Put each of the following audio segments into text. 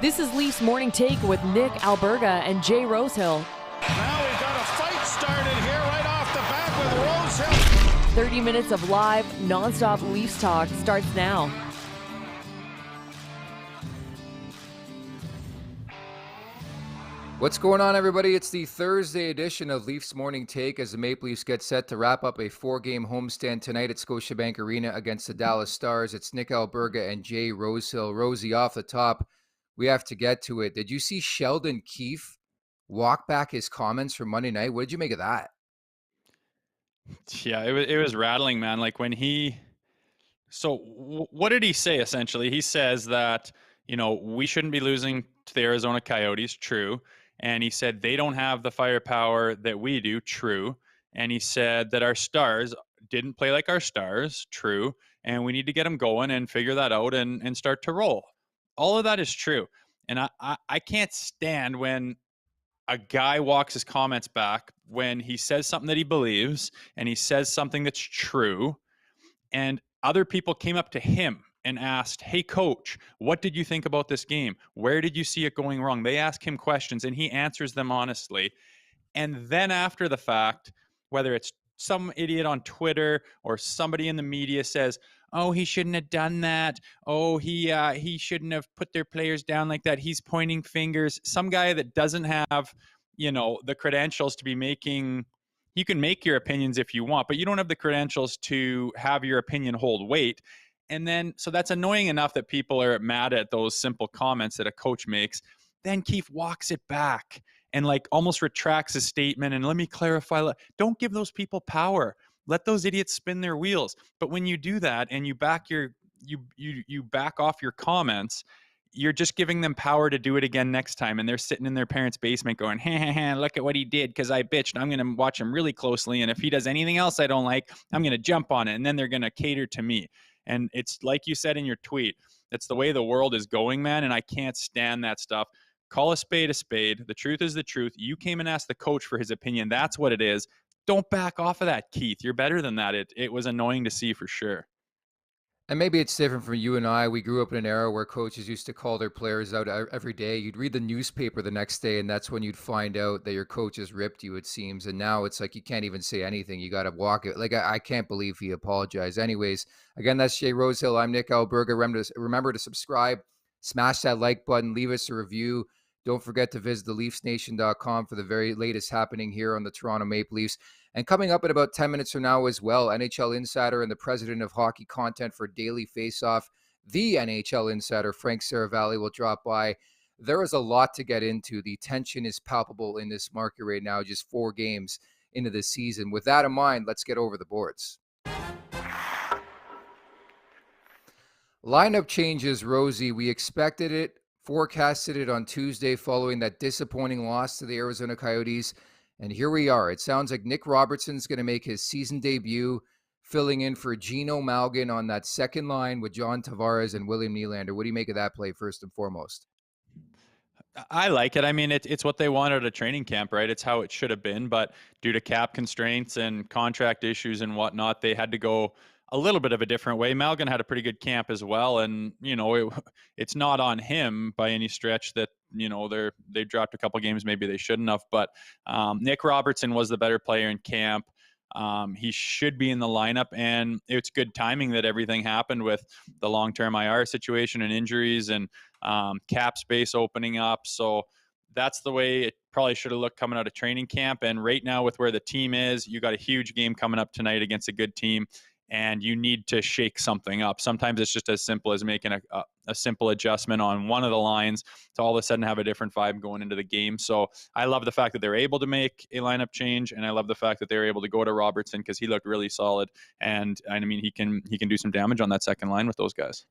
This is Leafs Morning Take with Nick Alberga and Jay Rosehill. Now we've got a fight started here right off the bat with Rosehill. 30 minutes of live, nonstop Leafs talk starts now. What's going on, everybody? It's the Thursday edition of Leafs Morning Take as the Maple Leafs get set to wrap up a 4-game homestand tonight at Scotiabank Arena against the Dallas Stars. It's Nick Alberga and Jay Rosehill. Rosie, off the top, we have to get to it. Did you see Sheldon Keefe walk back his comments from Monday night? What did you make of that? Yeah, it was rattling, man. Like when what did he say essentially? He says that, we shouldn't be losing to the Arizona Coyotes, true. And he said they don't have the firepower that we do, true. And he said that our stars didn't play like our stars, true. And we need to get them going and figure that out and start to roll. All of that is true. And I can't stand when a guy walks his comments back when he says something that he believes and he says something that's true. And other people came up to him and asked, hey, coach, what did you think about this game? Where did you see it going wrong? They ask him questions and he answers them honestly. And then after the fact, whether it's some idiot on Twitter or somebody in the media says, oh, he shouldn't have done that. Oh, he shouldn't have put their players down like that. He's pointing fingers. Some guy that doesn't have, the credentials to be making, you can make your opinions if you want, but you don't have the credentials to have your opinion hold weight. And then, so that's annoying enough that people are mad at those simple comments that a coach makes. Then Keefe walks it back and almost retracts his statement. And let me clarify, don't give those people power. Let those idiots spin their wheels. But when you do that and you back off your comments, you're just giving them power to do it again next time. And they're sitting in their parents' basement going, look at what he did because I bitched. I'm going to watch him really closely. And if he does anything else I don't like, I'm going to jump on it. And then they're going to cater to me. And it's like you said in your tweet, it's the way the world is going, man. And I can't stand that stuff. Call a spade a spade. The truth is the truth. You came and asked the coach for his opinion. That's what it is. Don't back off of that, Keith. You're better than that. It was annoying to see for sure. And maybe it's different from you and I. We grew up in an era where coaches used to call their players out every day. You'd read the newspaper the next day, and that's when you'd find out that your coach has ripped you, it seems. And now it's like you can't even say anything. You got to walk it. I can't believe he apologized. Anyways, again, that's Jay Rosehill. I'm Nick Alberga. Remember to subscribe, smash that like button, leave us a review. Don't forget to visit theleafsnation.com for the very latest happening here on the Toronto Maple Leafs. And coming up in about 10 minutes from now as well, NHL insider and the president of hockey content for Daily Faceoff, the NHL insider, Frank Seravalli, will drop by. There is a lot to get into. The tension is palpable in this market right now, just 4 games into the season. With that in mind, let's get over the boards. Lineup changes, Rosie. We expected it, forecasted it on Tuesday following that disappointing loss to the Arizona Coyotes. And here we are. It sounds like Nick Robertson's going to make his season debut, filling in for Gino Malgin on that second line with John Tavares and William Nylander. What do you make of that play first and foremost? I like it. I mean, it's what they wanted at training camp, right? It's how it should have been. But due to cap constraints and contract issues and whatnot, they had to go a little bit of a different way. Malgin had a pretty good camp as well. And, it's not on him by any stretch that, they dropped a couple games maybe they shouldn't have. But Nick Robertson was the better player in camp. He should be in the lineup. And it's good timing that everything happened with the long-term IR situation and injuries and cap space opening up. So that's the way it probably should have looked coming out of training camp. And right now with where the team is, you got a huge game coming up tonight against a good team. And you need to shake something up. Sometimes it's just as simple as making a simple adjustment on one of the lines to all of a sudden have a different vibe going into the game. So I love the fact that they're able to make a lineup change, and I love the fact that they're able to go to Robertson because he looked really solid. And I mean, he can do some damage on that second line with those guys.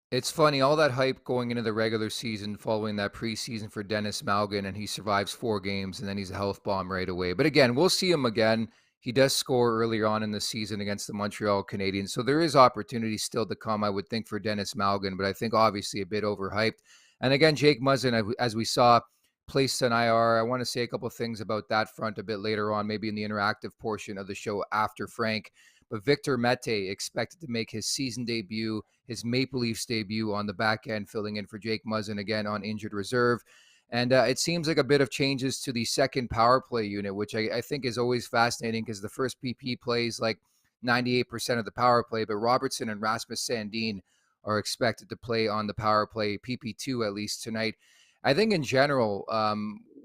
It's funny, all that hype going into the regular season following that preseason for Dennis Malgin, and he survives 4 games, and then he's a health bomb right away. But again, we'll see him again. He does score earlier on in the season against the Montreal Canadiens. So there is opportunity still to come, I would think, for Dennis Malgin, but I think obviously a bit overhyped. And again, Jake Muzzin, as we saw, placed on IR. I want to say a couple of things about that front a bit later on, maybe in the interactive portion of the show after Frank. But Victor Mete expected to make his season debut, his Maple Leafs debut on the back end, filling in for Jake Muzzin again on injured reserve. And it seems like a bit of changes to the second power play unit, which I think is always fascinating because the first PP plays like 98% of the power play, but Robertson and Rasmus Sandin are expected to play on the power play, PP2 at least tonight. I think in general,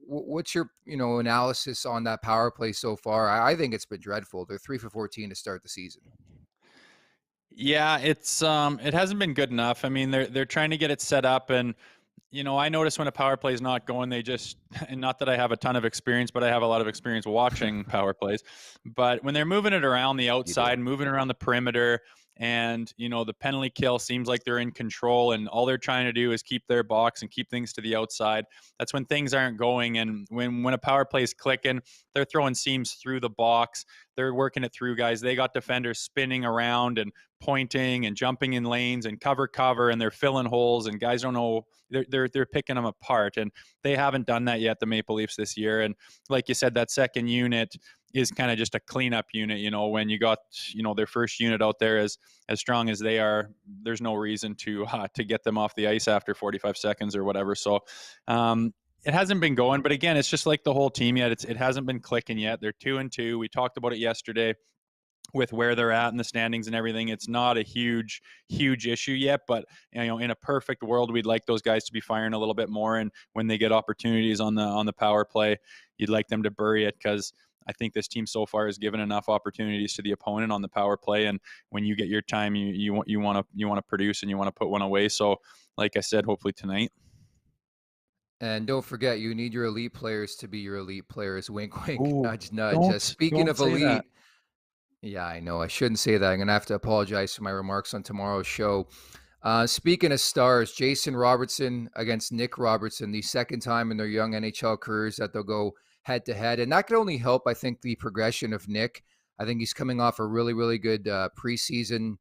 what's your analysis on that power play so far? I think it's been dreadful. They're 3 for 14 to start the season. Yeah, it hasn't been good enough. I mean, they're trying to get it set up, and I notice when a power play is not going, they just, and not that I have a ton of experience, but I have a lot of experience watching power plays. But when they're moving it around the outside, moving around the perimeter, and, the penalty kill seems like they're in control, and all they're trying to do is keep their box and keep things to the outside. That's when things aren't going. And when a power play is clicking, they're throwing seams through the box. They're working it through, guys. They got defenders spinning around and pointing and jumping in lanes and cover, and they're filling holes, and guys don't know. They're picking them apart, and they haven't done that yet, the Maple Leafs, this year. And like you said, that second unit is kind of just a cleanup unit. When you got their first unit out there as strong as they are, there's no reason to get them off the ice after 45 seconds or whatever. So it hasn't been going, but again, it's just like the whole team yet. It hasn't been clicking yet. They're 2-2. We talked about it yesterday with where they're at in the standings and everything. It's not a huge issue yet, but in a perfect world, we'd like those guys to be firing a little bit more. And when they get opportunities on the power play, you'd like them to bury it, because I think this team so far has given enough opportunities to the opponent on the power play. And when you get your time, you want to produce, and you want to put one away. So like I said, hopefully tonight. And don't forget, you need your elite players to be your elite players. Wink, wink, Ooh, nudge, nudge. Speaking of elite, yeah, I know I shouldn't say that. I'm going to have to apologize for my remarks on tomorrow's show. Speaking of stars, Jason Robertson against Nick Robertson, the second time in their young NHL careers that they'll go head to head. And that could only help, I think, the progression of Nick. I think he's coming off a really, really good preseason.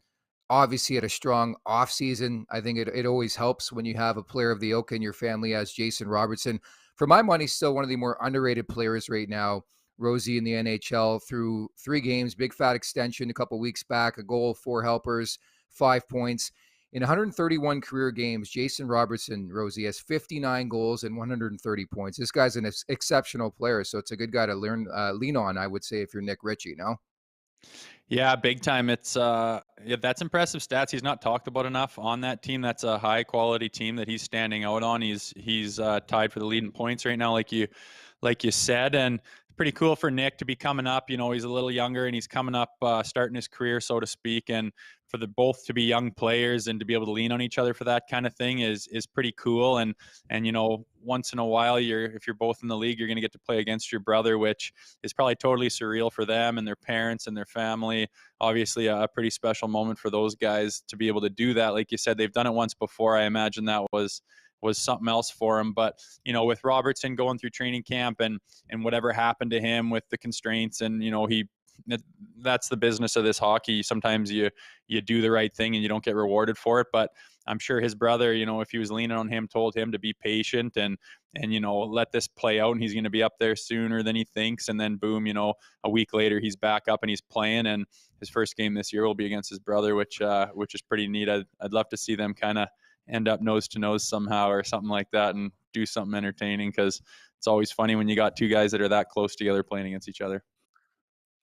Obviously, had a strong offseason. I think it always helps when you have a player of the ilk in your family as Jason Robertson. For my money, still one of the more underrated players right now. Rosie in the NHL through 3 games, big fat extension a couple weeks back, a goal, 4 helpers, 5 points. In 131 career games, Jason Robertson, Rosie, has 59 goals and 130 points. This guy's an exceptional player, so it's a good guy to lean on, I would say, if you're Nick Ritchie, no? Yeah, big time. It's that's impressive stats. He's not talked about enough on that team. That's a high quality team that he's standing out on. He's tied for the lead in points right now, like you said, and pretty cool for Nick to be coming up. He's a little younger, and he's coming up, starting his career, so to speak, and for the both to be young players and to be able to lean on each other for that kind of thing is pretty cool. And once in a while, if you're both in the league, you're going to get to play against your brother, which is probably totally surreal for them and their parents and their family. Obviously a pretty special moment for those guys to be able to do that. Like you said, they've done it once before. I imagine that was something else for him. But with Robertson going through training camp and whatever happened to him with the constraints, and that's the business of this hockey. Sometimes you do the right thing and you don't get rewarded for it. But I'm sure his brother, if he was leaning on him, told him to be patient and let this play out, and he's going to be up there sooner than he thinks. And then boom, a week later he's back up and he's playing, and his first game this year will be against his brother, which is pretty neat. I'd love to see them kind of end up nose to nose somehow or something like that and do something entertaining, because it's always funny when you got 2 guys that are that close together playing against each other.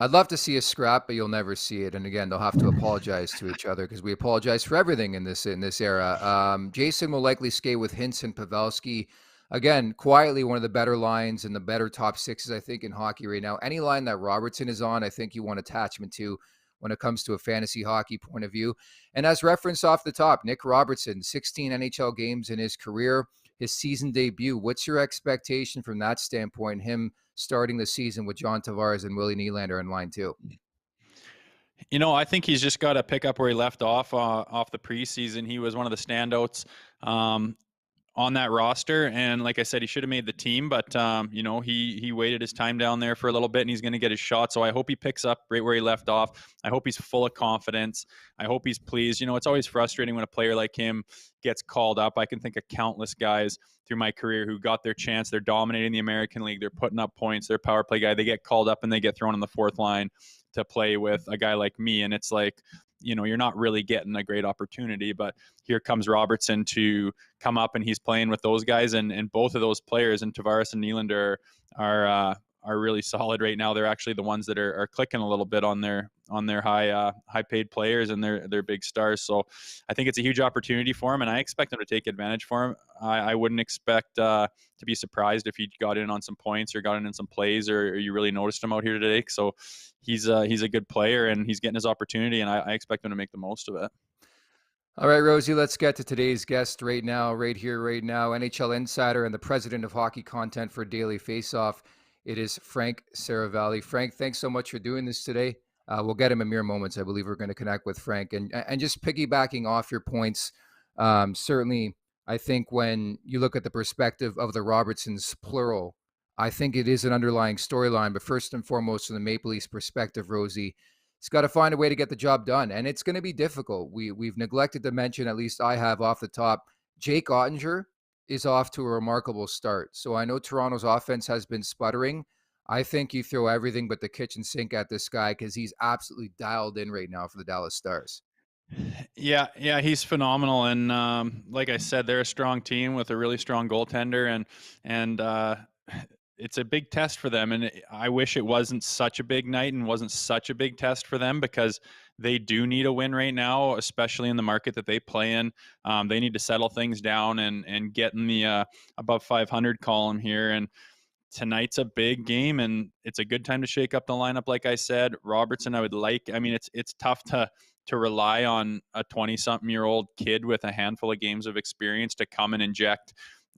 I'd love to see a scrap, but you'll never see it. And again, they'll have to apologize to each other because we apologize for everything in this era. Jason will likely skate with Hintz and Pavelski. Again, quietly one of the better lines and the better top 6s, I think, in hockey right now. Any line that Robertson is on, I think you want attachment to when it comes to a fantasy hockey point of view. And as referenced off the top, Nick Robertson, 16 NHL games in his career, his season debut. What's your expectation from that standpoint, him starting the season with John Tavares and Willie Nylander in line 2? I think he's just got to pick up where he left off the preseason. He was one of the standouts on that roster, and like I said, he should have made the team, but he waited his time down there for a little bit, and he's going to get his shot. So I hope he picks up right where he left off. I hope he's full of confidence. I hope he's pleased. It's always frustrating when a player like him gets called up. I can think of countless guys through my career who got their chance. They're dominating the American League. They're putting up points. They're a power play guy. They get called up and they get thrown on the 4th line. to play with a guy like me. And it's like, you're not really getting a great opportunity, but here comes Robertson to come up, and he's playing with those guys, and both of those players, and Tavares and Nylander, are really solid right now. They're actually the ones that are clicking a little bit on their high paid players and their big stars. So I think it's a huge opportunity for him, and I expect him to take advantage for him. I wouldn't expect to be surprised if he got in on some points or got in some plays, or you really noticed him out here today. So he's a good player, and he's getting his opportunity, and I expect him to make the most of it. All right, Rosie, let's get to today's guest right now, right here, right now. NHL insider and the president of hockey content for Daily Faceoff. It is Frank Seravalli. Frank, thanks so much for doing this today. We'll get him in mere moments. I believe we're going to connect with Frank. And just piggybacking off your points, certainly I think when you look at the perspective of the Robertsons, plural, I think it is an underlying storyline. But first and foremost, from the Maple Leafs perspective, Rosie, he's got to find a way to get the job done, and it's going to be difficult. We've neglected to mention, at least I have off the top, Jake Oettinger is off to a remarkable start. So I know Toronto's offense has been sputtering. I think you throw everything but the kitchen sink at this guy because he's absolutely dialed in right now for the Dallas Stars. Yeah, he's phenomenal, and like I said, they're a strong team with a really strong goaltender, and it's a big test for them. And I wish it wasn't such a big night and wasn't such a big test for them, because they do need a win right now, especially in the market that they play in. They need to settle things down and get in the above 500 column here. And tonight's a big game, and it's a good time to shake up the lineup. Like I said, Robertson, it's tough to rely on a 20-something-year-old kid with a handful of games of experience to come and inject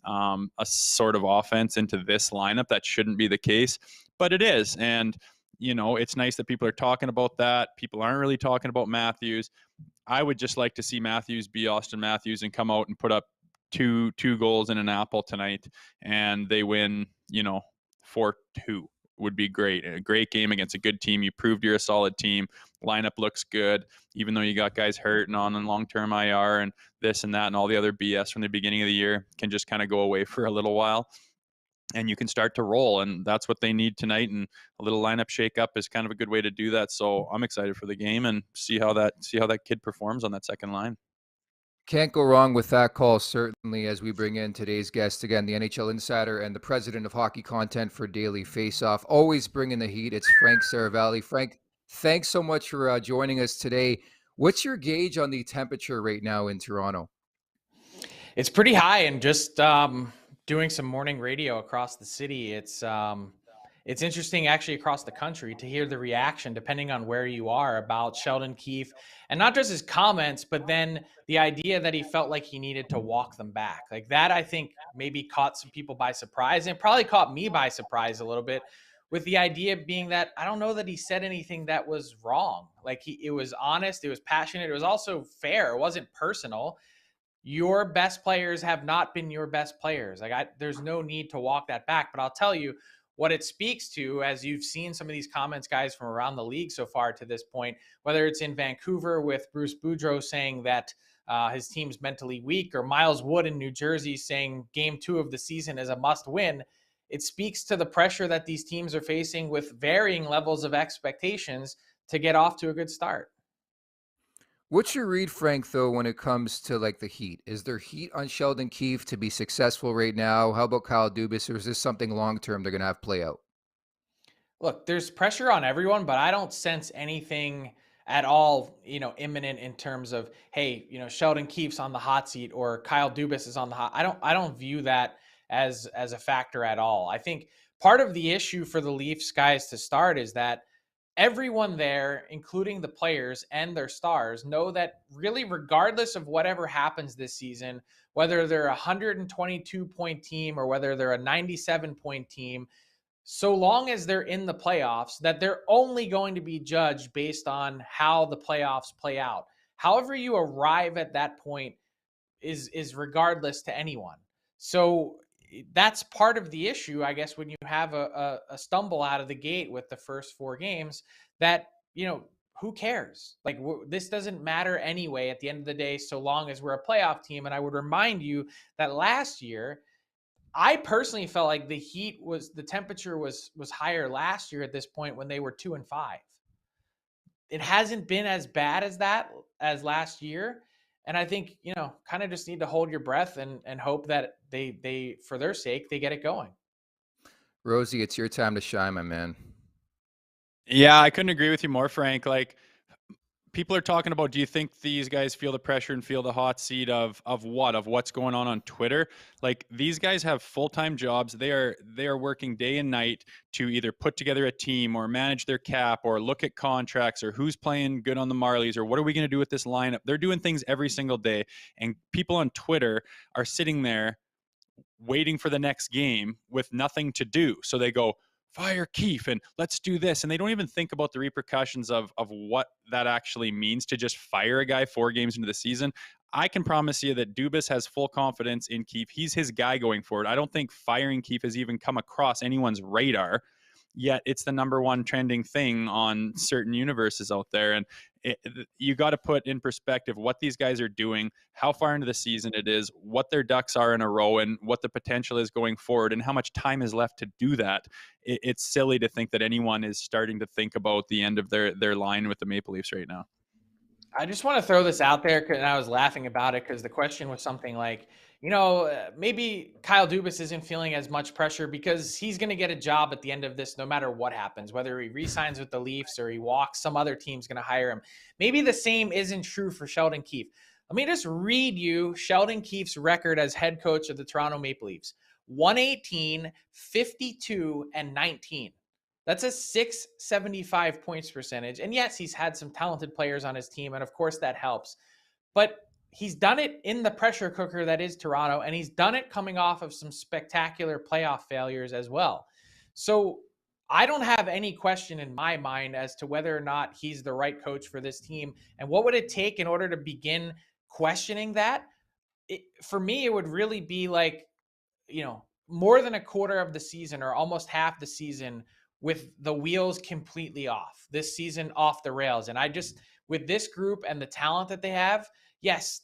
a sort of offense into this lineup. That shouldn't be the case, but it is. And, it's nice that people are talking about that. People aren't really talking about Matthews. I would just like to see Matthews be Auston Matthews and come out and put up two goals in an apple tonight, and they win, 4-2 would be great. A great game against a good team. You proved you're a solid team. Lineup looks good, even though you got guys hurt and on long-term IR and this and that and all the other BS from the beginning of the year can just kind of go away for a little while, and you can start to roll. And that's what they need tonight. And a little lineup shakeup is kind of a good way to do that. So I'm excited for the game and see how that kid performs on that second line. Can't go wrong with that call, certainly, as we bring in today's guest, again, the NHL insider and the president of hockey content for Daily Faceoff. Always bringing the heat. It's Frank Seravalli. Frank, thanks so much for joining us today. What's your gauge on the temperature right now in Toronto? It's pretty high, and just doing some morning radio across the city, it's interesting actually across the country to hear the reaction, depending on where you are, about Sheldon Keefe, and not just his comments, but then the idea that he felt like he needed to walk them back. Like that, I think maybe caught some people by surprise, and probably caught me by surprise a little bit, with the idea being that I don't know that he said anything that was wrong. Like it was honest, it was passionate, it was also fair. It wasn't personal. Your best players have not been your best players. There's no need to walk that back. But I'll tell you what it speaks to, as you've seen some of these comments, guys, from around the league so far to this point, whether it's in Vancouver with Bruce Boudreau saying that his team's mentally weak, or Miles Wood in New Jersey saying game 2 of the season is a must win. It speaks to the pressure that these teams are facing with varying levels of expectations to get off to a good start. What's your read, Frank, though, when it comes to like the heat? Is there heat on Sheldon Keefe to be successful right now? How about Kyle Dubas, or is this something long-term they're going to have play out? Look, there's pressure on everyone, but I don't sense anything at all, imminent in terms of, hey, Sheldon Keefe's on the hot seat or Kyle Dubas is on the hot. I don't view that as a factor at all. I think part of the issue for the Leafs guys to start is that everyone there, including the players and their stars, know that really, regardless of whatever happens this season, whether they're a 122-point team or whether they're a 97-point team, so long as they're in the playoffs, that they're only going to be judged based on how the playoffs play out. However you arrive at that point is regardless to anyone. So that's part of the issue, I guess, when you have a stumble out of the gate with the first 4 games, that, who cares? Like, this doesn't matter anyway at the end of the day, so long as we're a playoff team. And I would remind you that last year, I personally felt like the temperature was higher last year at this point when they were 2-5. it hasn't been as bad as last year. And I think, kind of just need to hold your breath and hope that they, for their sake, they get it going. Rosie, it's your time to shine, my man. Yeah, I couldn't agree with you more, Frank. Like, people are talking about, do you think these guys feel the pressure and feel the hot seat of what's going on Twitter? Like, these guys have full-time jobs. They are working day and night to either put together a team or manage their cap or look at contracts or who's playing good on the Marlies or what are we going to do with this lineup. They're doing things every single day, and people on Twitter are sitting there waiting for the next game with nothing to do. So they go, fire Keefe and let's do this. And they don't even think about the repercussions of what that actually means to just fire a guy 4 games into the season. I can promise you that Dubas has full confidence in Keefe. He's his guy going forward. I don't think firing Keefe has even come across anyone's radar, yet it's the number one trending thing on certain universes out there. And you got to put in perspective what these guys are doing, how far into the season it is, what their ducks are in a row, and what the potential is going forward, and how much time is left to do that. It's silly to think that anyone is starting to think about the end of their line with the Maple Leafs right now. I just want to throw this out there, and I was laughing about it because the question was something like, maybe Kyle Dubas isn't feeling as much pressure because he's going to get a job at the end of this no matter what happens, whether he re-signs with the Leafs or he walks, some other team's going to hire him. Maybe the same isn't true for Sheldon Keefe. Let me just read you Sheldon Keefe's record as head coach of the Toronto Maple Leafs. 118, 52, and 19. That's a 675 points percentage. And yes, he's had some talented players on his team, and of course that helps. But he's done it in the pressure cooker that is Toronto, and he's done it coming off of some spectacular playoff failures as well. So I don't have any question in my mind as to whether or not he's the right coach for this team. And what would it take in order to begin questioning that? For me, it would really be like, more than a quarter of the season or almost half the season with the wheels completely off, this season off the rails. And with this group and the talent that they have, yes,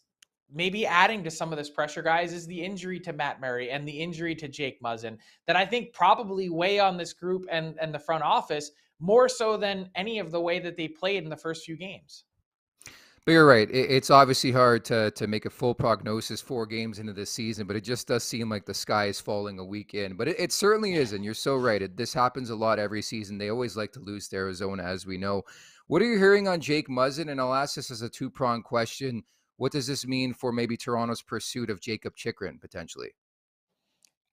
maybe adding to some of this pressure, guys, is the injury to Matt Murray and the injury to Jake Muzzin that I think probably weigh on this group and the front office more so than any of the way that they played in the first few games. But you're right. It's obviously hard to make a full prognosis 4 games into this season, but it just does seem like the sky is falling a week in. But it certainly is, and you're so right. This happens a lot every season. They always like to lose to Arizona, as we know. What are you hearing on Jake Muzzin? And I'll ask this as a 2-pronged question. What does this mean for maybe Toronto's pursuit of Jakob Chychrun, potentially?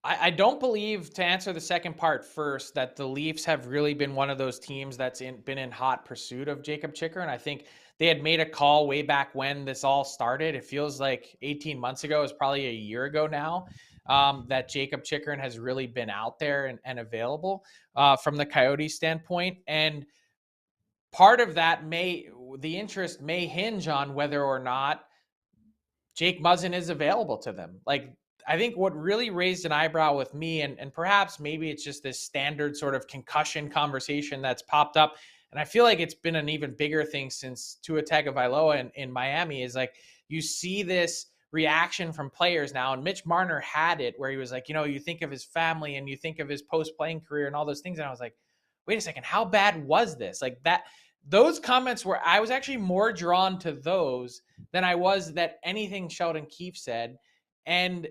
I don't believe, to answer the second part first, that the Leafs have really been one of those teams that's been in hot pursuit of Jakob Chychrun. I think they had made a call way back when this all started. It feels like 18 months ago, it's probably a year ago now, that Jakob Chychrun has really been out there and available from the Coyotes standpoint. And part of that the interest may hinge on whether or not Jake Muzzin is available to them. Like, I think what really raised an eyebrow with me, and perhaps maybe it's just this standard sort of concussion conversation that's popped up, and I feel like it's been an even bigger thing since Tua Tagovailoa in Miami, is like you see this reaction from players now, and Mitch Marner had it where he was like, you think of his family and you think of his post-playing career and all those things, and I was like, wait a second, how bad was this? Like that. Those comments were, I was actually more drawn to those than I was that anything Sheldon Keefe said. And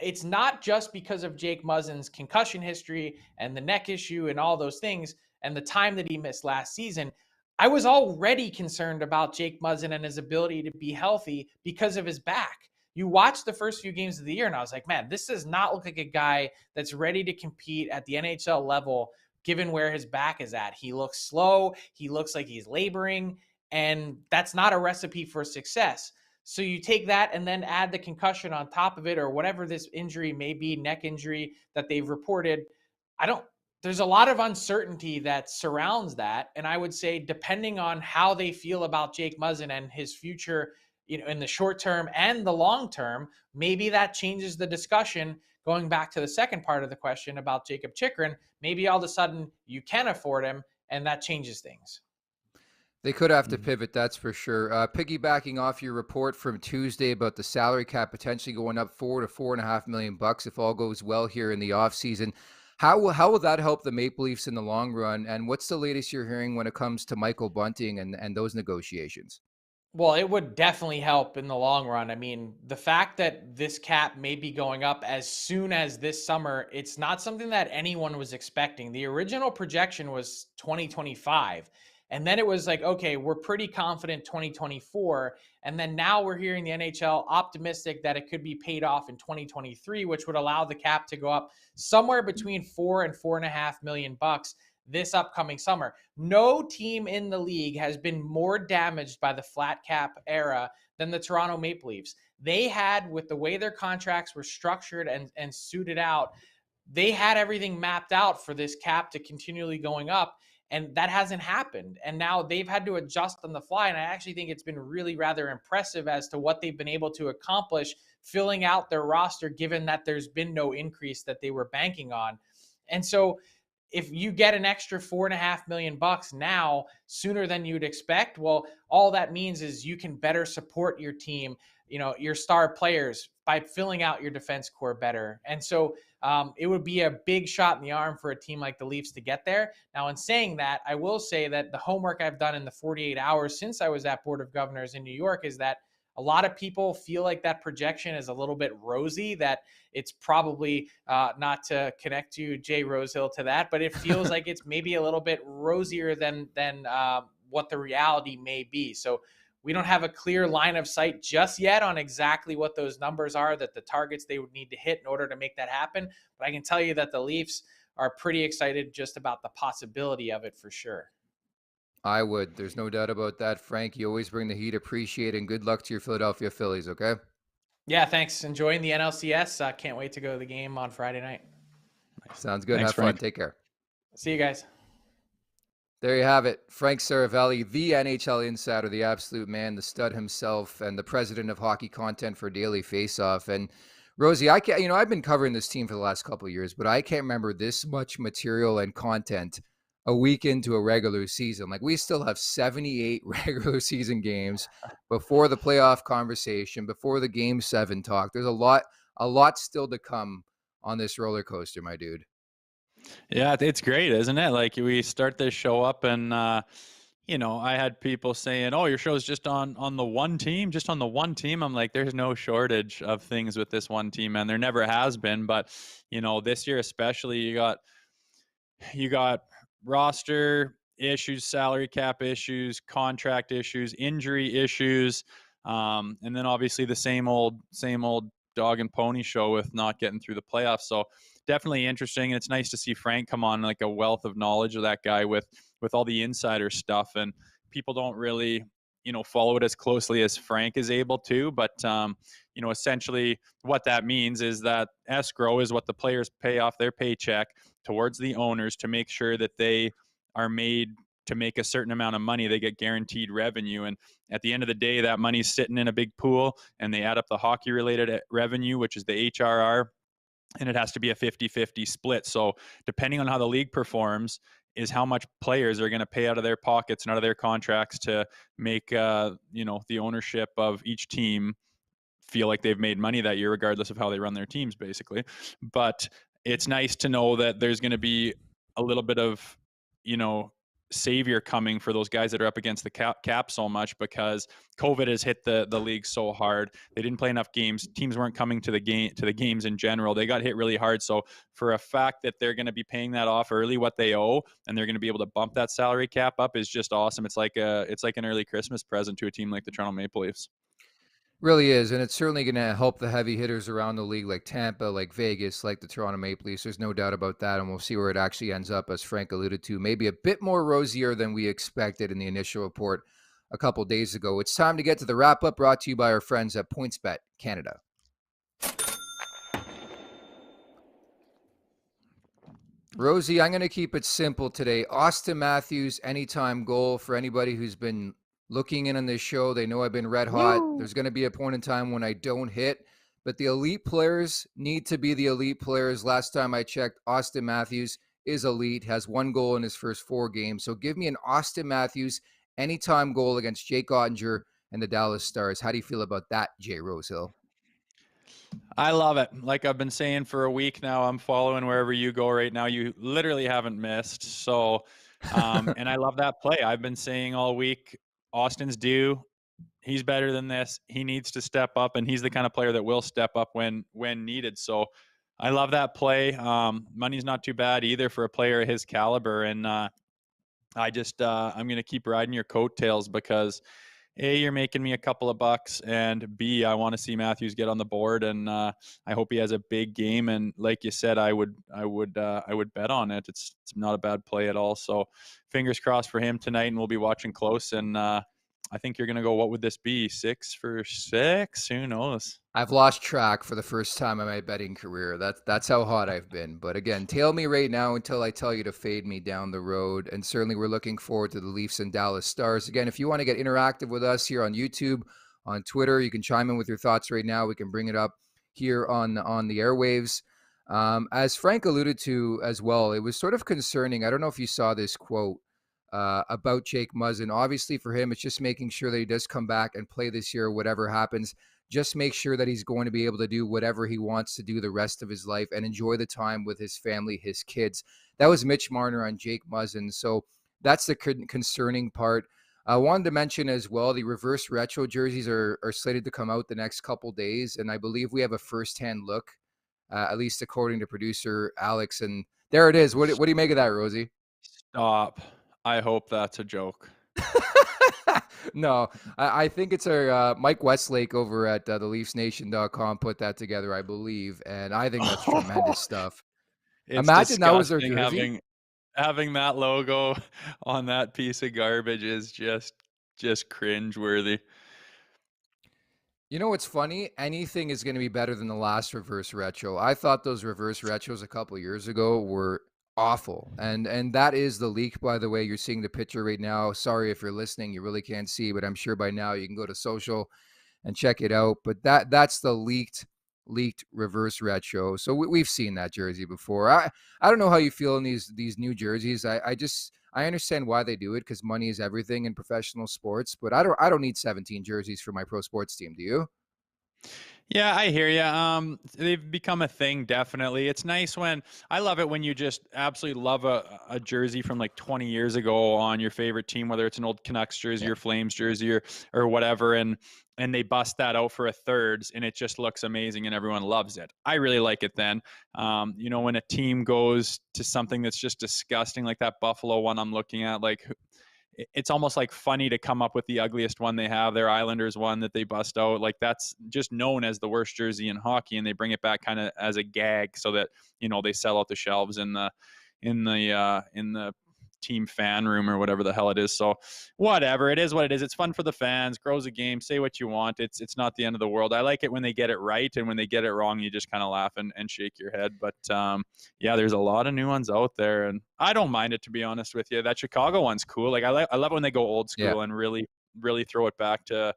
it's not just because of Jake Muzzin's concussion history and the neck issue and all those things and the time that he missed last season. I was already concerned about Jake Muzzin and his ability to be healthy because of his back. You watch the first few games of the year and I was like, man, this does not look like a guy that's ready to compete at the NHL level given where his back is at. He looks slow. He looks like he's laboring, and that's not a recipe for success. So you take that and then add the concussion on top of it, or whatever this injury may be, neck injury that they've reported. There's a lot of uncertainty that surrounds that. And I would say, depending on how they feel about Jake Muzzin and his future, in the short term and the long term, maybe that changes the discussion. Going back to the second part of the question about Jakob Chychrun, maybe all of a sudden you can afford him and that changes things. They could have to pivot, that's for sure. Piggybacking off your report from Tuesday about the salary cap potentially going up $4 to $4.5 million if all goes well here in the offseason. How will that help the Maple Leafs in the long run? And what's the latest you're hearing when it comes to Michael Bunting and those negotiations? Well, it would definitely help in the long run. I mean, the fact that this cap may be going up as soon as this summer, it's not something that anyone was expecting. The original projection was 2025. And then it was like, okay, we're pretty confident 2024. And then now we're hearing the NHL optimistic that it could be paid off in 2023, which would allow the cap to go up somewhere between $4 and $4.5 million this upcoming summer. No team in the league has been more damaged by the flat cap era than the Toronto Maple Leafs. They had, with the way their contracts were structured and suited out, they had everything mapped out for this cap to continually going up, and that hasn't happened. And now they've had to adjust on the fly, and I actually think it's been really rather impressive as to what they've been able to accomplish filling out their roster, given that there's been no increase that they were banking on. And so if you get an extra $4.5 million now sooner than you'd expect, well, all that means is you can better support your team, your star players, by filling out your defense core better. And so it would be a big shot in the arm for a team like the Leafs to get there. Now, in saying that, I will say that the homework I've done in the 48 hours since I was at Board of Governors in New York is that a lot of people feel like that projection is a little bit rosy, that it's probably not to connect you, Jay Rosehill, to that, but it feels like it's maybe a little bit rosier than what the reality may be. So we don't have a clear line of sight just yet on exactly what those numbers are, that the targets they would need to hit in order to make that happen. But I can tell you that the Leafs are pretty excited just about the possibility of it for sure. I would. There's no doubt about that, Frank. You always bring the heat. Appreciate it, and good luck to your Philadelphia Phillies, okay? Yeah, thanks. Enjoying the NLCS. Can't wait to go to the game on Friday night. Sounds good. Thanks, Have fun. Frank. Take care. See you guys. There you have it. Frank Seravalli, the NHL insider, the absolute man, the stud himself, and the president of hockey content for Daily Faceoff. And Rosie, I've been covering this team for the last couple of years, but I can't remember this much material and content a week into a regular season. Like, we still have 78 regular season games before the playoff conversation, before the Game 7 talk. There's a lot still to come on this roller coaster, my dude. Yeah, it's great, isn't it? Like, we start this show up and, I had people saying, oh, your show's just on the one team, just on the one team. I'm like, there's no shortage of things with this one team, and there never has been. But, this year especially, you got roster issues, salary cap issues, contract issues, injury issues, and then obviously the same old dog and pony show with not getting through the playoffs. So definitely interesting. And it's nice to see Frank come on, like a wealth of knowledge of that guy with all the insider stuff. And people don't really, follow it as closely as Frank is able to. But, essentially what that means is that escrow is what the players pay off their paycheck towards the owners to make sure that they are made to make a certain amount of money. They get guaranteed revenue. And at the end of the day, that money's sitting in a big pool, and they add up the hockey related revenue, which is the HRR, and it has to be a 50-50 split. So depending on how the league performs is how much players are going to pay out of their pockets and out of their contracts to make, the ownership of each team feel like they've made money that year, regardless of how they run their teams, basically. But it's nice to know that there's going to be a little bit of, savior coming for those guys that are up against the cap so much, because COVID has hit the league so hard. They didn't play enough games. Teams weren't coming to the games in general. They got hit really hard. So for a fact that they're going to be paying that off early, what they owe, and they're going to be able to bump that salary cap up is just awesome. It's like an early Christmas present to a team like the Toronto Maple Leafs. Really is, and it's certainly going to help the heavy hitters around the league, like Tampa, like Vegas, like the Toronto Maple Leafs. There's no doubt about that, and we'll see where it actually ends up, as Frank alluded to. Maybe a bit more rosier than we expected in the initial report a couple days ago. It's time to get to the wrap-up, brought to you by our friends at PointsBet Canada. Rosie, I'm going to keep it simple today. Auston Matthews, anytime goal for anybody who's been looking in on this show. They know I've been red hot. Woo! There's going to be a point in time when I don't hit, but the elite players need to be the elite players. Last time I checked, Auston Matthews is elite, has 1 goal in his first 4 games. So give me an Auston Matthews anytime goal against Jake Oettinger and the Dallas Stars. How do you feel about that, Jay Rosehill? I love it. Like I've been saying for a week now, I'm following wherever you go right now. You literally haven't missed. So, and I love that play. I've been saying all week, Austin's due. He's better than this. He needs to step up, and he's the kind of player that will step up when needed. So, I love that play. Money's not too bad either for a player of his caliber, and I'm going to keep riding your coattails because A, you're making me a couple of bucks, and B, I want to see Matthews get on the board, and I hope he has a big game. And like you said, I would bet on it. It's not a bad play at all. So fingers crossed for him tonight, and we'll be watching close. And I think you're gonna go. What would this be? 6 for 6? Who knows? I've lost track for the first time in my betting career. That's how hot I've been. But again, tail me right now until I tell you to fade me down the road. And certainly we're looking forward to the Leafs and Dallas Stars. Again, if you want to get interactive with us here on YouTube, on Twitter, you can chime in with your thoughts right now. We can bring it up here on the airwaves. As Frank alluded to as well, it was sort of concerning. I don't know if you saw this quote about Jake Muzzin. Obviously for him, it's just making sure that he does come back and play this year, whatever happens. Just make sure that he's going to be able to do whatever he wants to do the rest of his life and enjoy the time with his family, his kids. That was Mitch Marner on Jake Muzzin. So that's the concerning part. I wanted to mention as well, the reverse retro jerseys are slated to come out the next couple days. And I believe we have a firsthand look, at least according to producer Alex. And there it is. What do you make of that, Rosie? Stop. I hope that's a joke. No, I think it's our Mike Westlake over at theleafsnation.com put that together, I believe. And I think that's tremendous stuff. Imagine that was their jersey. Having that logo on that piece of garbage is just cringeworthy. You know what's funny? Anything is going to be better than the last reverse retro. I thought those reverse retros a couple years ago were awful. And that is the leak, by the way. You're seeing the picture right now. Sorry if you're listening, you really can't see, but I'm sure by now you can go to social and check it out. But that's the leaked reverse retro. So we've seen that jersey before. I don't know how you feel in these new jerseys. I understand why they do it because money is everything in professional sports, but I don't need 17 jerseys for my pro sports team. Do you? Yeah, I hear you. They've become a thing, definitely. It's nice I love it when you just absolutely love a jersey from like 20 years ago on your favorite team, whether it's an old Canucks jersey or Flames jersey or whatever, and they bust that out for a thirds, and it just looks amazing, and everyone loves it. I really like it then. When a team goes to something that's just disgusting, like that Buffalo one I'm looking at, like it's almost like funny to come up with the ugliest one they have. Their Islanders one that they bust out, like that's just known as the worst jersey in hockey, and they bring it back kind of as a gag so that they sell out the shelves in the team fan room or whatever the hell it is. So whatever, it is what it is. It's fun for the fans, grows a game, say what you want. It's not the end of the world. I like it when they get it right, and when they get it wrong, you just kind of laugh and shake your head. But yeah, there's a lot of new ones out there, and I don't mind it, to be honest with you. That Chicago one's cool. Like I love when they go old school and really throw it back to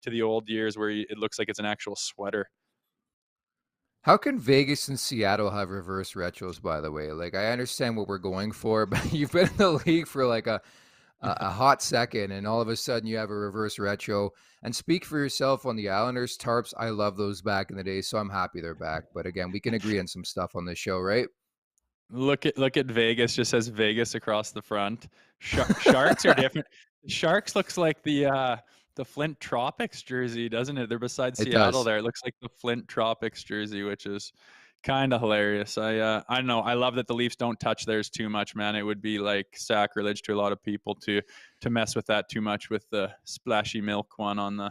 the old years where it looks like it's an actual sweater. How can Vegas and Seattle have reverse retros, by the way? Like, I understand what we're going for, but you've been in the league for like a hot second, and all of a sudden you have a reverse retro. And speak for yourself on the Islanders tarps. I love those back in the day, so I'm happy they're back. But again, we can agree on some stuff on this show, right? Look at Vegas. Just says Vegas across the front. Sharks are different. Sharks looks like the Flint Tropics jersey, doesn't it? They're beside Seattle there. It looks like the Flint Tropics jersey, which is kind of hilarious. I don't know. I love that the Leafs don't touch theirs too much, man. It would be like sacrilege to a lot of people to mess with that too much with the splashy milk one on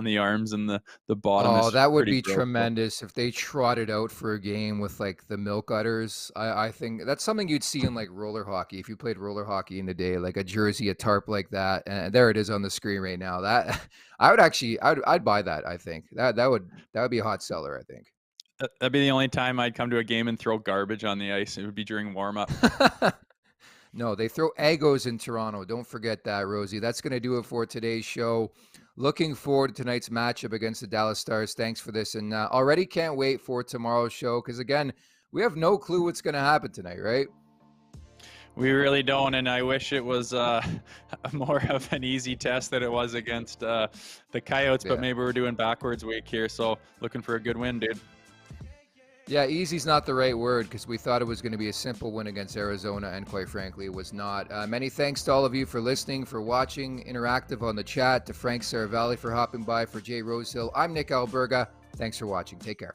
the arms and the bottom. Oh, that would be tremendous if they trotted out for a game with like the milk udders. I think that's something you'd see in like roller hockey. If you played roller hockey in the day, like a jersey, a tarp like that. And there it is on the screen right now. That I'd buy that. I think that would be a hot seller, I think. That'd be the only time I'd come to a game and throw garbage on the ice. It would be during warm up. No, they throw Egos in Toronto. Don't forget that, Rosie. That's going to do it for today's show. Looking forward to tonight's matchup against the Dallas Stars. Thanks for this. And already can't wait for tomorrow's show because, again, we have no clue what's going to happen tonight, right? We really don't, and I wish it was more of an easy test than it was against the Coyotes, but maybe we're doing backwards week here, so looking for a good win, dude. Yeah, easy's not the right word because we thought it was going to be a simple win against Arizona, and quite frankly, it was not. Many thanks to all of you for listening, for watching, interactive on the chat, to Frank Seravalli for hopping by, for Jay Rosehill. I'm Nick Alberga. Thanks for watching. Take care.